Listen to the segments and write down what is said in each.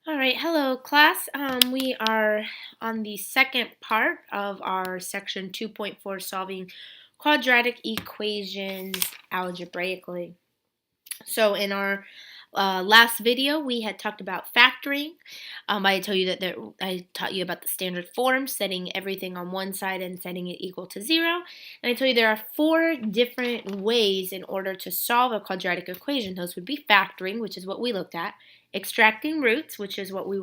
All right, hello class. We are on the second part of our section 2.4 solving quadratic equations algebraically. So in our last video, we had talked about factoring. I told you that I taught you about the standard form, setting everything on one side and setting it equal to 0. And I told you there are 4 different ways in order to solve a quadratic equation. Those would be factoring, which is what we looked at, extracting roots, which is what we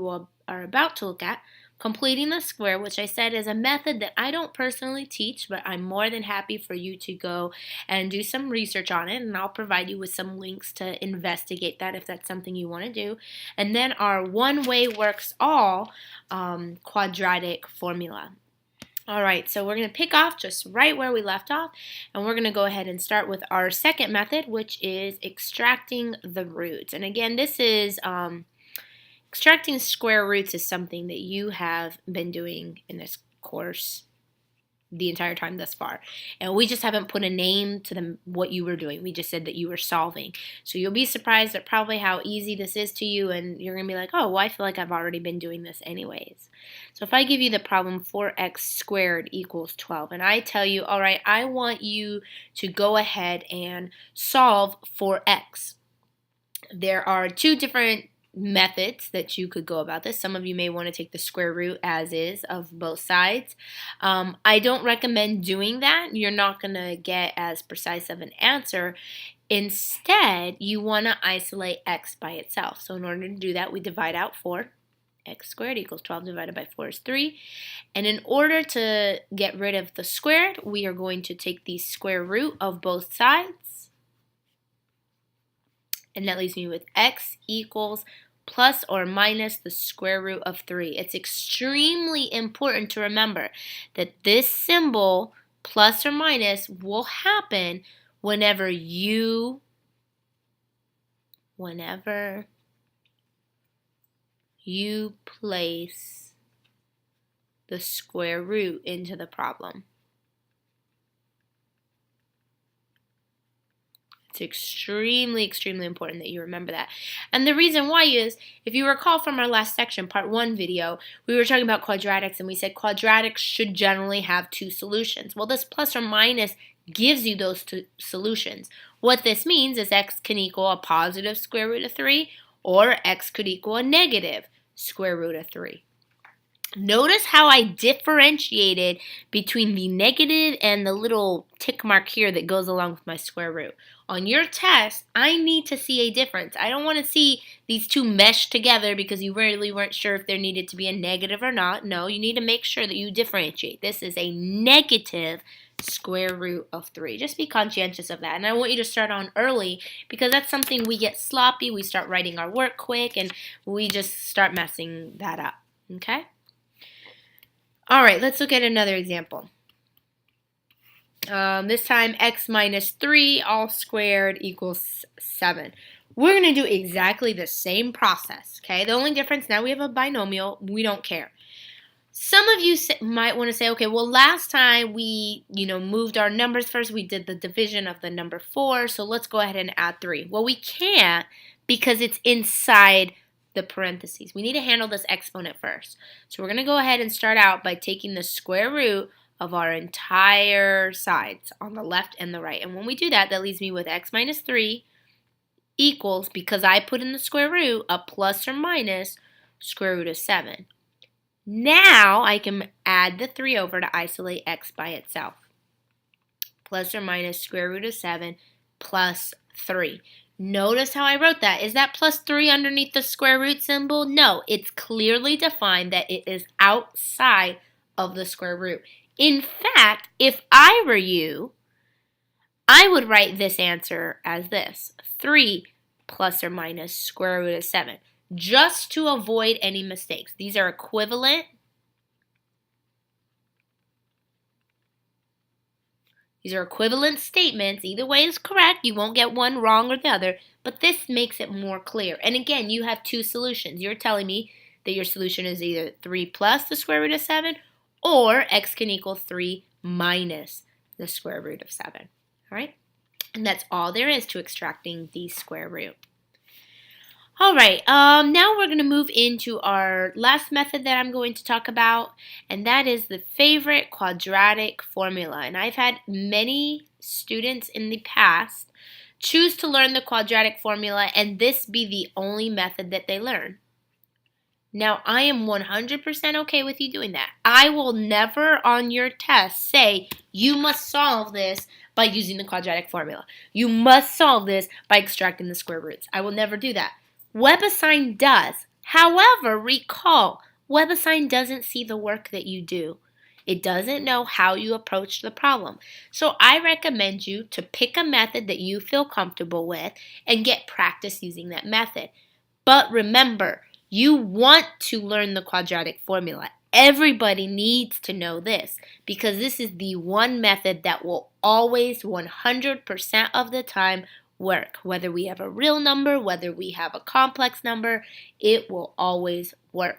are about to look at, completing the square, which I said is a method that I don't personally teach, but I'm more than happy for you to go and do some research on it, and I'll provide you with some links to investigate that if that's something you want to do. And then our one way works all quadratic formula. All right, so we're going to pick off just right where we left off, and we're going to go ahead and start with our second method, which is extracting the roots. And again, this is extracting square roots is something that you have been doing in this course the entire time thus far. And we just haven't put a name to what you were doing. We just said that you were solving. So you'll be surprised at probably how easy this is to you, and you're going to be like, oh, well, I feel like I've already been doing this anyways. So if I give you the problem 4x squared equals 12, and I tell you, all right, I want you to go ahead and solve for x. There are 2 different methods that you could go about this. Some of you may want to take the square root as is of both sides. I don't recommend doing that. You're not going to get as precise of an answer. Instead, you want to isolate x by itself. So in order to do that, we divide out 4. X squared equals 12 divided by 4 is 3. And in order to get rid of the squared, we are going to take the square root of both sides. And that leaves me with x equals plus or minus the square root of 3. It's extremely important to remember that this symbol, plus or minus, will happen whenever you place the square root into the problem. It's extremely, extremely important that you remember that. And the reason why is, if you recall from our last section, part 1 video, we were talking about quadratics, and we said quadratics should generally have 2 solutions. Well, this plus or minus gives you those 2 solutions. What this means is x can equal a positive square root of 3, or x could equal a negative square root of 3. Notice how I differentiated between the negative and the little tick mark here that goes along with my square root. On your test, I need to see a difference. I don't want to see these 2 mesh together because you really weren't sure if there needed to be a negative or not. No, you need to make sure that you differentiate. This is a negative square root of 3. Just be conscientious of that. And I want you to start on early because that's something we get sloppy. We start writing our work quick and we just start messing that up. Okay? All right, let's look at another example. This time x minus 3 all squared equals 7. We're going to do exactly the same process, okay? The only difference, now we have a binomial, we don't care. Some of you might want to say, okay, well, last time we, moved our numbers first. We did the division of the number 4, so let's go ahead and add 3. Well, we can't because it's inside the parentheses. We need to handle this exponent first. So we're going to go ahead and start out by taking the square root of our entire sides on the left and the right. And when we do that, that leaves me with x minus 3 equals, because I put in the square root, a plus or minus square root of 7. Now I can add the 3 over to isolate x by itself. Plus or minus square root of 7 plus 3. Notice how I wrote that. Is that plus 3 underneath the square root symbol? No, it's clearly defined that it is outside of the square root. In fact, if I were you, I would write this answer as this: 3 plus or minus square root of 7, just to avoid any mistakes. These are equivalent. These are equivalent statements. Either way is correct. You won't get one wrong or the other, but this makes it more clear. And again, you have 2 solutions. You're telling me that your solution is either 3 plus the square root of 7 or x can equal 3 minus the square root of 7. All right? And that's all there is to extracting the square root. All right, now we're going to move into our last method that I'm going to talk about, and that is the favorite quadratic formula. And I've had many students in the past choose to learn the quadratic formula, and this be the only method that they learn. Now, I am 100% okay with you doing that. I will never on your test say, you must solve this by using the quadratic formula. You must solve this by extracting the square roots. I will never do that. WebAssign does. However, recall, WebAssign doesn't see the work that you do. It doesn't know how you approach the problem. So I recommend you to pick a method that you feel comfortable with and get practice using that method. But remember, you want to learn the quadratic formula. Everybody needs to know this because this is the one method that will always 100% of the time work. Whether we have a real number, whether we have a complex number, it will always work.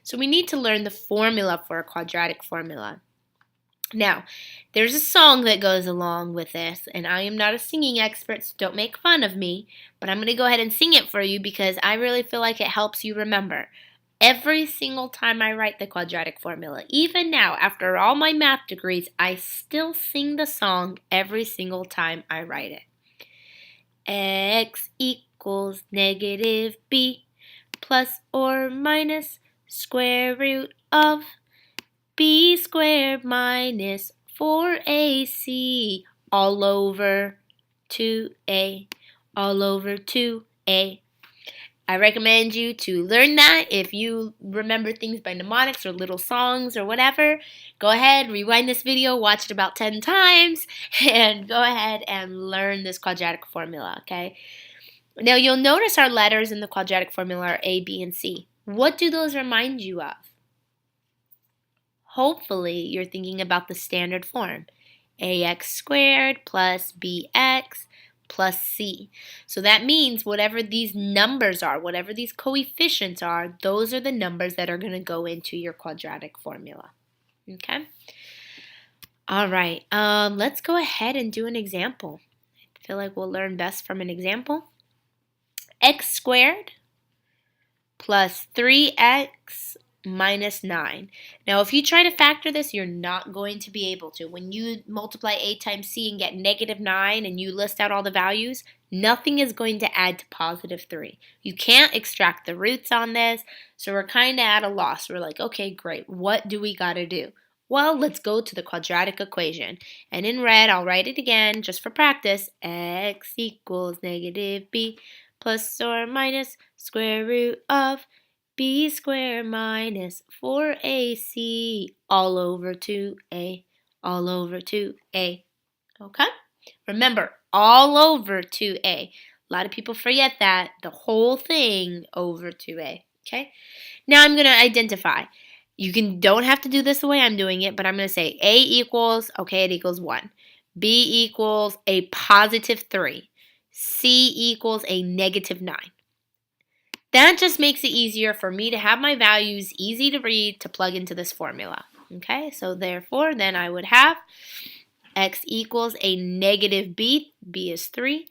So we need to learn the formula for a quadratic formula. Now, there's a song that goes along with this, and I am not a singing expert, so don't make fun of me, but I'm going to go ahead and sing it for you because I really feel like it helps you remember. Every single time I write the quadratic formula, even now, after all my math degrees, I still sing the song every single time I write it. X equals negative b plus or minus square root of b squared minus 4ac all over 2a, all over 2a. I recommend you to learn that. If you remember things by mnemonics or little songs or whatever, go ahead, rewind this video, watch it about 10 times, and go ahead and learn this quadratic formula, okay? Now, you'll notice our letters in the quadratic formula are A, B, and C. What do those remind you of? Hopefully, you're thinking about the standard form, ax squared plus bx plus c. So that means whatever these numbers are, whatever these coefficients are, those are the numbers that are going to go into your quadratic formula. Okay? All right, let's go ahead and do an example. I feel like we'll learn best from an example. X squared plus 3x minus 9. Now, if you try to factor this, you're not going to be able to. When you multiply a times c and get negative 9 and you list out all the values, nothing is going to add to positive 3. You can't extract the roots on this, so we're kind of at a loss. We're like, okay, great. What do we got to do? Well, let's go to the quadratic equation. And in red, I'll write it again just for practice. X equals negative b plus or minus square root of b squared minus 4ac all over 2a, all over 2a. Okay? Remember, all over 2a. A lot of people forget that. The whole thing over 2a. Okay? Now I'm going to identify. Don't have to do this the way I'm doing it, but I'm going to say a equals, okay, it equals 1. B equals a positive 3. C equals a negative 9. That just makes it easier for me to have my values easy to read to plug into this formula. Okay, so therefore, then I would have x equals a negative b, b is 3,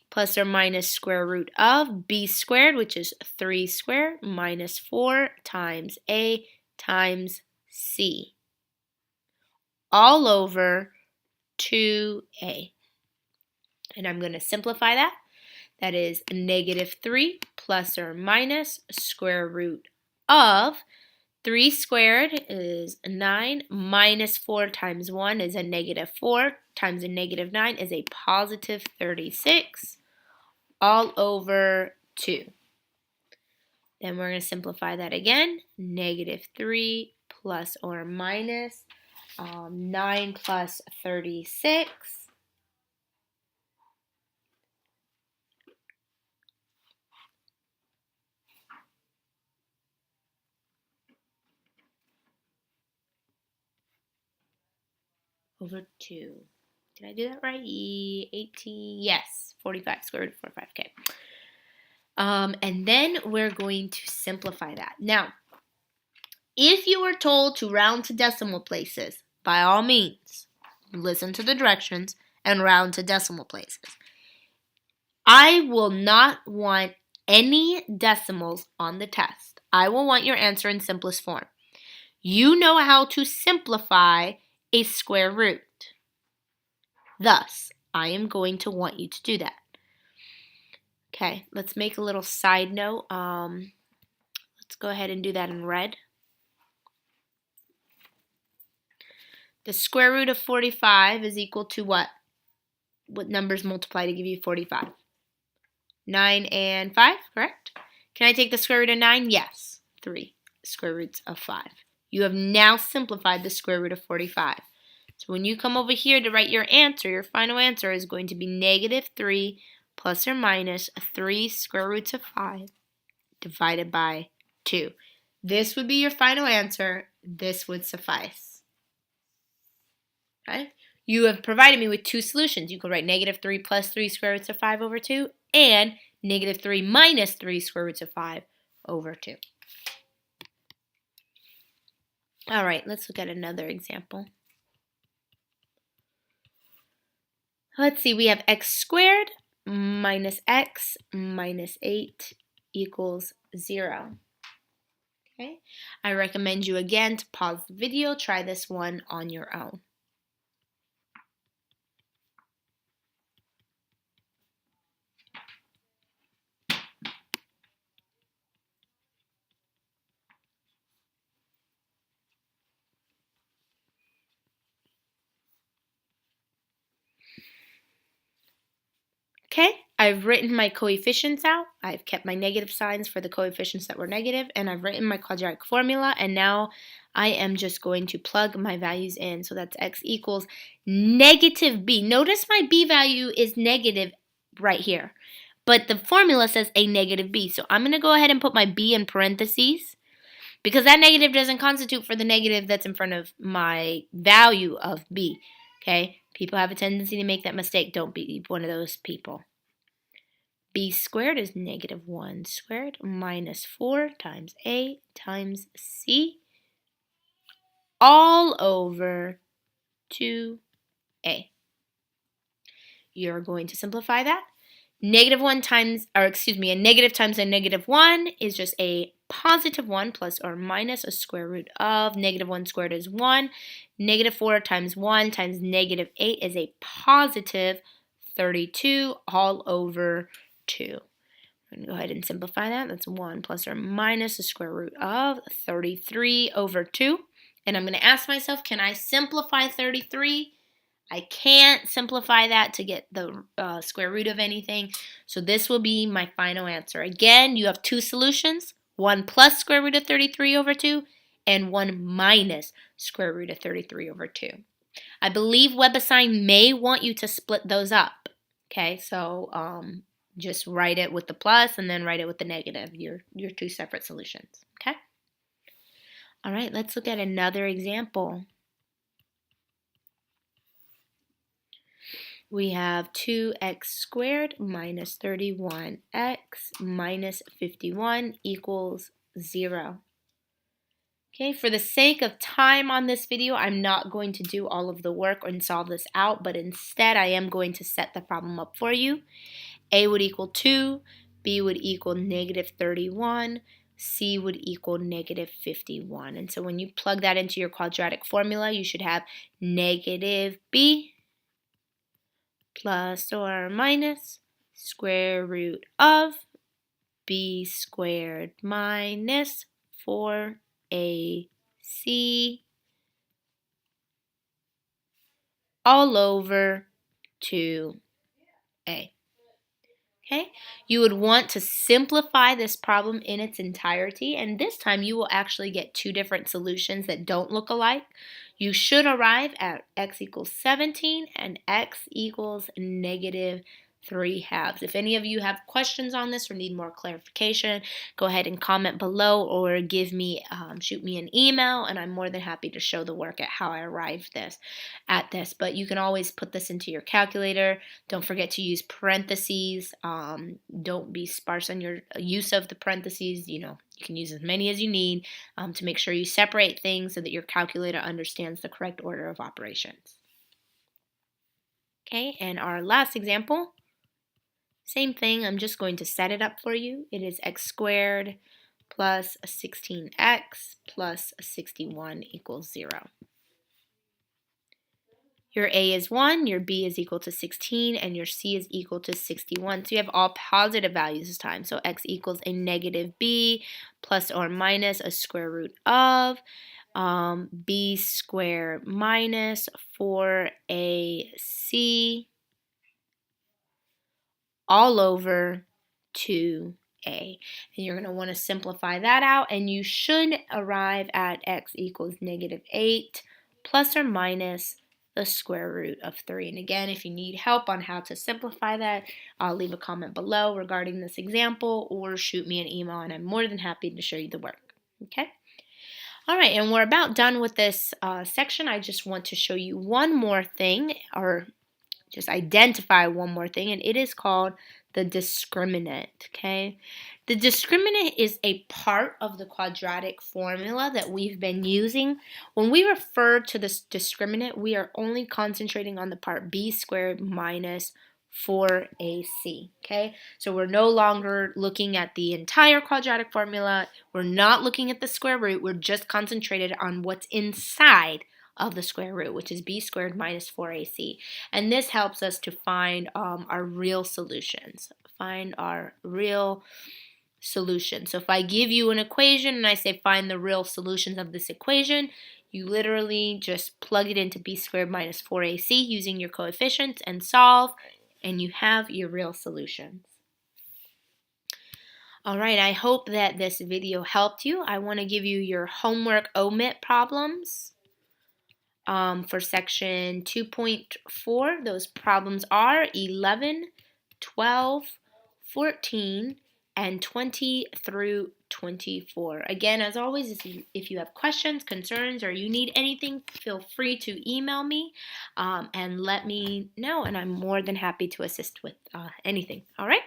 plus or minus square root of b squared, which is 3 squared, minus 4 times a times c, all over 2a. And I'm going to simplify that. That is negative 3 plus or minus square root of 3 squared is 9 minus 4 times 1 is a negative 4 times a negative 9 is a positive 36 all over 2. Then we're going to simplify that again. Negative 3 plus or minus 9 plus 36 over 2. Did I do that right? 18, yes, 45, square root of 45, okay. And then we're going to simplify that. Now, if you were told to round to decimal places, by all means, listen to the directions and round to decimal places. I will not want any decimals on the test, I will want your answer in simplest form. You know how to simplify a square root. Thus, I am going to want you to do that. Okay, let's make a little side note. Let's go ahead and do that in red. The square root of 45 is equal to what? What numbers multiply to give you 45? 9 and 5, correct? Can I take the square root of 9? Yes. 3 square roots of 5. You have now simplified the square root of 45. So when you come over here to write your answer, your final answer is going to be negative 3 plus or minus 3 square roots of 5 divided by 2. This would be your final answer. This would suffice. Okay? You have provided me with two solutions. You could write negative 3 plus 3 square roots of 5 over 2 and negative 3 minus 3 square roots of 5 over 2. All right, let's look at another example. Let's see, we have x squared minus x minus 8 equals 0. Okay, I recommend you again to pause the video, try this one on your own. Okay, I've written my coefficients out. I've kept my negative signs for the coefficients that were negative, and I've written my quadratic formula, and now I am just going to plug my values in. So that's x equals negative b. Notice my b value is negative right here, but the formula says a negative b. So I'm going to go ahead and put my b in parentheses because that negative doesn't constitute for the negative that's in front of my value of b. Okay, people have a tendency to make that mistake. Don't be one of those people. B squared is negative 1 squared minus 4 times A times C all over 2A. You're going to simplify that. Negative 1 times, or excuse me, a negative times a negative 1 is just a positive 1 plus or minus a square root of negative 1 squared is 1. Negative 4 times 1 times negative 8 is a positive 32 all over 2. I'm going to go ahead and simplify that. That's 1 plus or minus the square root of 33 over 2. And I'm going to ask myself, can I simplify 33? I can't simplify that to get the square root of anything. So this will be my final answer. Again, you have two solutions. 1 plus square root of 33 over 2 and 1 minus square root of 33 over 2. I believe WebAssign may want you to split those up. Okay, so just write it with the plus and then write it with the negative, your two separate solutions. Okay? All right, let's look at another example. We have 2x squared minus 31x minus 51 equals 0. Okay, for the sake of time on this video, I'm not going to do all of the work and solve this out, but instead I am going to set the problem up for you. A would equal 2, B would equal negative 31, C would equal negative 51. And so when you plug that into your quadratic formula, you should have negative B plus or minus square root of b squared minus 4ac all over 2a. Okay, you would want to simplify this problem in its entirety, and this time you will actually get two different solutions that don't look alike. You should arrive at x equals 17 and x equals negative 3/2. If any of you have questions on this or need more clarification, go ahead and comment below or shoot me an email, and I'm more than happy to show the work at how I arrived at this. But you can always put this into your calculator. Don't forget to use parentheses. Don't be sparse on your use of the parentheses. You can use as many as you need to make sure you separate things so that your calculator understands the correct order of operations. Okay, and our last example. Same thing, I'm just going to set it up for you. It is x squared plus a 16x plus a 61 equals 0. Your A is 1, your B is equal to 16, and your C is equal to 61. So you have all positive values this time. So x equals a negative B plus or minus a square root of B squared minus 4AC all over 2A. And you're going to want to simplify that out, and you should arrive at x equals negative 8 plus or minus the square root of 3. And again, if you need help on how to simplify that, I'll leave a comment below regarding this example or shoot me an email, and I'm more than happy to show you the work. Okay? All right, and we're about done with this section. I just want to show you one more thing, or just identify one more thing, and it is called the discriminant, okay? The discriminant is a part of the quadratic formula that we've been using. When we refer to this discriminant, we are only concentrating on the part b squared minus 4ac, okay? So we're no longer looking at the entire quadratic formula. We're not looking at the square root. We're just concentrated on what's inside of the square root, which is b squared minus 4ac. And this helps us to find our real solutions. Find our real solution. So if I give you an equation and I say find the real solutions of this equation, you literally just plug it into b squared minus 4ac using your coefficients and solve, and you have your real solutions. All right, I hope that this video helped you. I want to give you your homework omit problems. For section 2.4, those problems are 11, 12, 14, and 20 through 24. Again, as always, if you have questions, concerns, or you need anything, feel free to email me and let me know, and I'm more than happy to assist with anything. All right?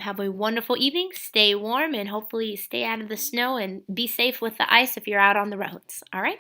Have a wonderful evening. Stay warm, and hopefully stay out of the snow, and be safe with the ice if you're out on the roads. All right?